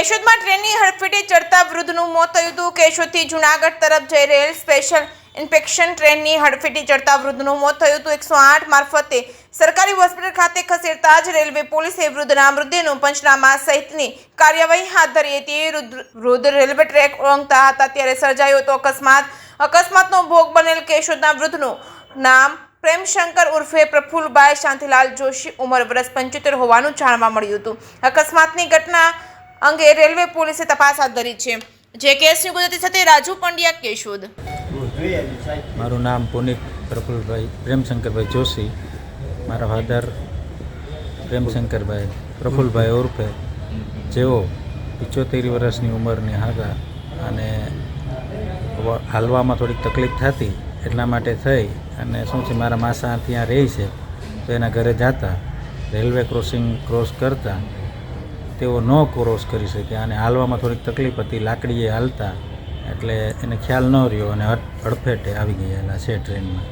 કેશોદમાં ટ્રેનની હડફેટે ચડતા વૃદ્ધનું મોત થયું હતું। કેશોદથી જૂનાગઢ તરફ જઈ રહેલ સ્પેશિયલ ઇન્સ્પેક્શન ટ્રેનની હડફેટે ચડતા વૃદ્ધનું મોત થયું હતું। 108 મારફતે સરકારી હોસ્પિટલ ખાતે ખસેડતા જ રેલવે પોલીસે વૃદ્ધના મૃતદેહનું પંચનામા સહિતની કાર્યવાહી હાથ ધરી હતી। વૃદ્ધ રેલવે ટ્રેક ઓળંગતા હતા ત્યારે સર્જાયો હતો અકસ્માતનો ભોગ બનેલ કેશોદના વૃદ્ધનું નામ પ્રેમશંકર ઉર્ફે પ્રફુલભાઈ શાંતિલાલ જોશી, ઉંમર વર્ષ 75 હોવાનું જાણવા મળ્યું હતું। અકસ્માતની ઘટના અંગે રેલવે પોલીસે તપાસ હાથ ધરી છે। જે કેસની ગુજરાતી સાથે રાજુ પંડ્યા, કેશોદ। મારું નામ પુનિત પ્રફુલભાઈ પ્રેમશંકરભાઈ જોશી, મારા ફાધર પ્રેમશંકરભાઈ પ્રફુલભાઈ ઉર્ફે, જેઓ 75 વર્ષની ઉંમરની હતા અને હાલવામાં થોડીક તકલીફ થતી, એટલા માટે થઈ અને શું છે, મારા માસા ત્યાં રહે છે તો એના ઘરે જતા રેલવે ક્રોસ કરતા તેઓ ન ક્રોસ કરી શક્યા અને હાલવામાં થોડીક તકલીફ હતી, લાકડીએ હાલતા એટલે એને ખ્યાલ ન રહ્યો અને હડફેટે આવી ગયેલા છે ટ્રેનમાં।